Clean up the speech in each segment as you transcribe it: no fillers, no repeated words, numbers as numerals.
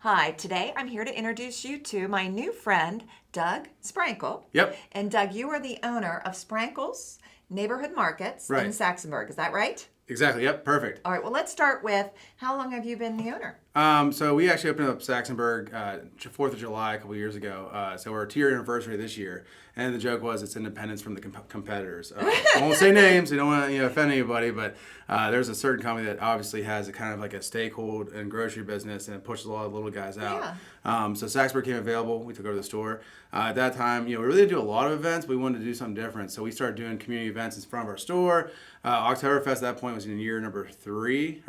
Hi, today I'm here to introduce you to my new friend, Doug Sprankle. Yep. And Doug, you are the owner of Sprankle's Neighborhood Markets in Saxonburg. Is that right? Exactly. Yep. Perfect. All right. Well, let's start with how long have you been the owner? So we actually opened up Saxonburg 4th of July a couple of years ago. So we're 2-year anniversary this year. And the joke was it's independence from the competitors. I won't say names. We don't want to offend anybody, but there's a certain company that obviously has a kind of like a stakehold in grocery business and pushes a lot of little guys out. Yeah. So Saxonburg came available. We took over the store. At that time, we really didn't do a lot of events. But we wanted to do something different. So we started doing community events in front of our store. Octoberfest at that point was in year number 2.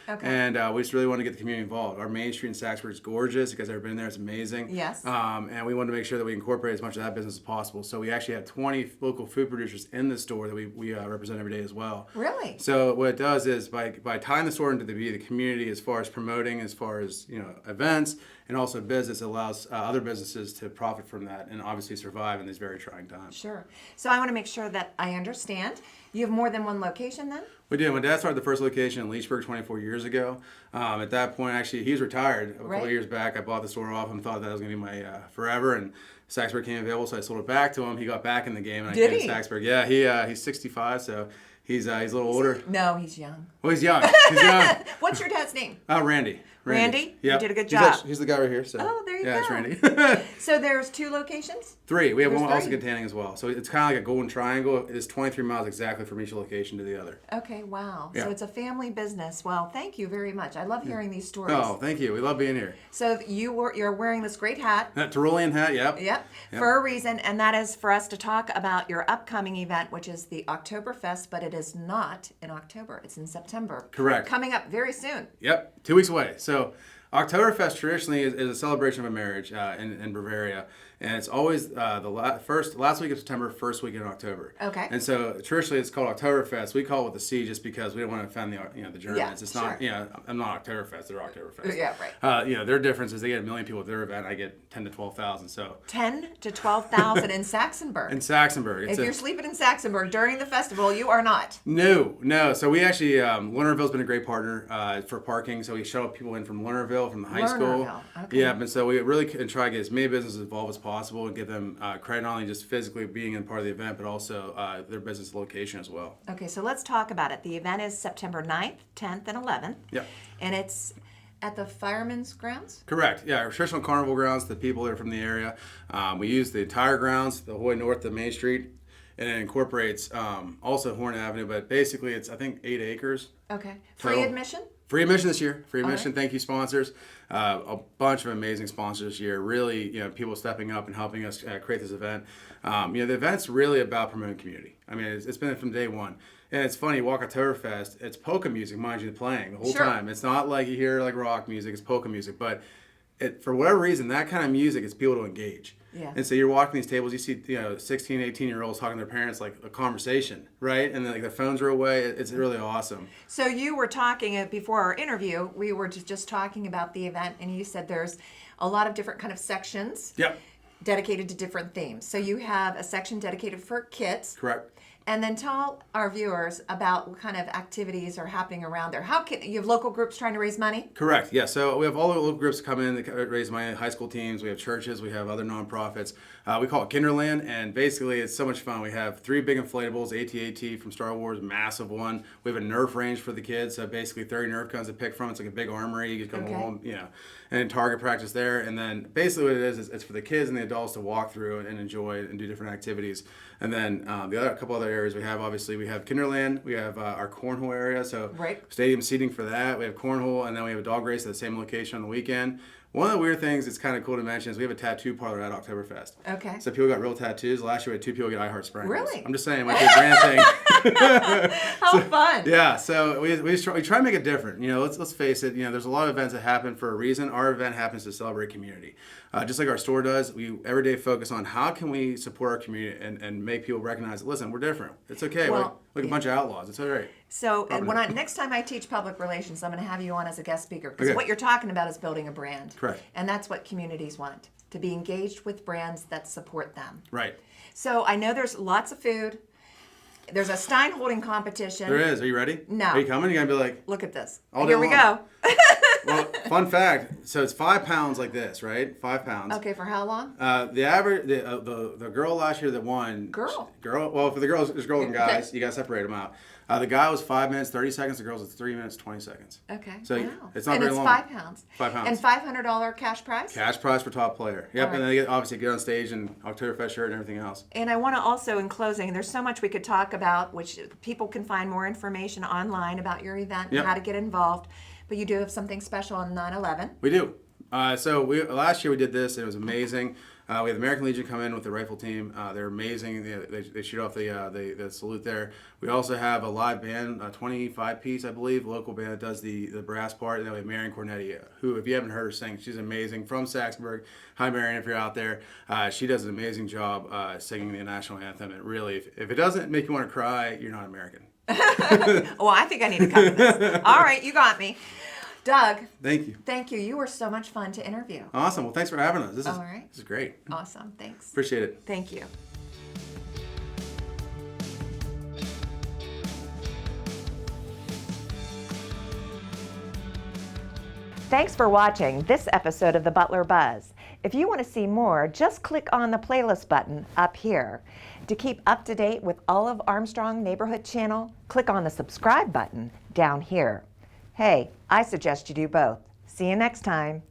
Okay. And we just really wanted to get the community involved. Our main street in Saxonburg is gorgeous. If you guys have ever been there, it's amazing. Yes. And we wanted to make sure that we incorporate as much of that business as possible. So we actually have 20 local food producers in the store that we represent every day as well. Really? So what it does is by tying the store into the community as far as promoting, as far as events, and also business, it allows other businesses to profit from that and obviously survive in these very trying times. Sure. So I want to make sure that I understand. You have more than one location then? We did. My dad started the first location in Leechburg 24 years ago. At that point, actually, he was retired a couple of years back. I bought the store off and thought that was going to be my forever. And Saxonburg came available, so I sold it back to him. He got back in the game, and I came to Saxonburg. Yeah, he's 65, so he's a little older. No, he's young. Well, he's young. He's young. What's your dad's name? Randy. Randy? Yeah. You did a good job. He's the guy right here. So. Oh, there you go. Yeah, it's Randy. So there's 2 locations? 3. We have There's one also 3. containing as well. So it's kind of like a golden triangle. It is 23 miles exactly from each location to the other. Okay, wow. Yeah. So it's a family business. Well, thank you very much. I love hearing these stories. Oh, thank you. We love being here. So you're wearing this great hat. That Tyrolean hat, yep. Yep, for a reason, and that is for us to talk about your upcoming event, which is the Octoberfest, but it is not in October. It's in September. Correct. Coming up very soon. Yep, 2 weeks away. So Octoberfest traditionally is a celebration of a marriage in Bavaria, and it's always the last week of September, first week in October. Okay. And so traditionally it's called Octoberfest. We call it with the C just because we don't want to offend the Germans. Yeah, it's not I'm not Oktoberfest. They're Oktoberfest. Yeah, right. Their difference is they get 1 million people at their event. I get 10 to 12,000. So 10 to 12,000 in Saxonburg. in Saxonburg, If you're sleeping in Saxonburg during the festival, you are not. No. So we actually Lernerville's been a great partner for parking. So we shuttle people in from Lernerville, from the high school. Okay. Yeah, and so we really can try to get as many businesses involved as possible and give them credit not only just physically being in part of the event, but also their business location as well. Okay, so let's talk about it. The event is September 9th, 10th, and 11th. Yeah. And it's at the Fireman's Grounds? Correct. Yeah, our traditional carnival grounds, the people that are from the area. We use the entire grounds, the whole way north to Main Street, and it incorporates also Horn Avenue, but basically it's, I think, 8 acres. Okay. Free admission? Free admission this year. Free admission. Right. Thank you, sponsors. A bunch of amazing sponsors this year. Really, people stepping up and helping us create this event. The event's really about promoting community. I mean, it's been from day one. And it's funny, you walk Octoberfest, it's polka music, mind you, playing the whole time. It's not like you hear like rock music, it's polka music. But for whatever reason, that kind of music is people to engage. Yeah. And so you're walking these tables, you see 16, 18-year-olds talking to their parents like a conversation, right? And then like their phones are away. It's really awesome. So you were talking before our interview, we were just talking about the event, and you said there's a lot of different kind of sections. Yep. Dedicated to different themes. So you have a section dedicated for kids. Correct. And then tell our viewers about what kind of activities are happening around there. You have local groups trying to raise money? Correct. Yeah. So we have all the local groups come in that raise money. High school teams. We have churches. We have other nonprofits. We call it Kinderland, and basically it's so much fun. We have 3 big inflatables. AT-AT from Star Wars, massive one. We have a Nerf range for the kids. So basically 30 Nerf guns to pick from. It's like a big armory. You can come home, and target practice there. And then basically what it is it's for the kids and the adults to walk through and enjoy and do different activities. And then a couple other areas we have, obviously, we have Kinderland. We have our cornhole area, so stadium seating for that. We have cornhole, and then we have a dog race at the same location on the weekend. One of the weird things that's kind of cool to mention is we have a tattoo parlor at Oktoberfest. Okay. So people got real tattoos. Last year we had 2 people get Sprankles. Really? I'm just saying, it might be a brand thing. How fun. Yeah, so we try to make it different. Let's face it, there's a lot of events that happen for a reason. Our event happens to celebrate community. Just like our store does, we every day focus on how can we support our community and make people recognize that, listen, we're different. It's okay. Well, we're like a bunch of outlaws. It's all right. So next time I teach public relations, I'm going to have you on as a guest speaker. Because Okay. what you're talking about is building a brand. Correct. And that's what communities want, to be engaged with brands that support them. Right. So I know there's lots of food. There's a Stein holding competition. There is. Are you ready? No. Are you coming? You're going to be like... Look at this. All day Here we long. go. Well, Fun fact. So it's 5 pounds like this, right? 5 pounds. Okay, for how long? The average, the girl last year that won. Girl. Well, for the girls, there's girls and guys. You got to separate them out. The guy was 5 minutes 30 seconds. The girls was 3 minutes 20 seconds. Okay. So wow. it's not and very it's long. 5 pounds. 5 pounds. And $500 cash prize. Cash prize for top player. Yep. All right. And then they obviously get on stage and Octoberfest shirt and everything else. And I want to also, in closing, there's so much we could talk about, which people can find more information online about your event Yep. and how to get involved. But you do have something special on 9/11. We do. So last year we did this. It was amazing. We had the American Legion come in with the rifle team. They're amazing. They shoot off the salute there. We also have a live band, a 25-piece, I believe, local band that does the brass part. And then we have Marion Cornetti, who, if you haven't heard her sing, she's amazing, from Saxonburg. Hi, Marion, if you're out there. She does an amazing job singing the national anthem. And really, if it doesn't make you want to cry, you're not American. Well, I think I need to come to this. All right, you got me. Doug. Thank you. Thank you. You were so much fun to interview. Awesome. Well, thanks for having us. This is great. Awesome. Thanks. Appreciate it. Thank you. Thanks for watching this episode of the Butler Buzz. If you want to see more, just click on the playlist button up here. To keep up to date with all of Armstrong Neighborhood Channel, click on the subscribe button down here. Hey, I suggest you do both. See you next time.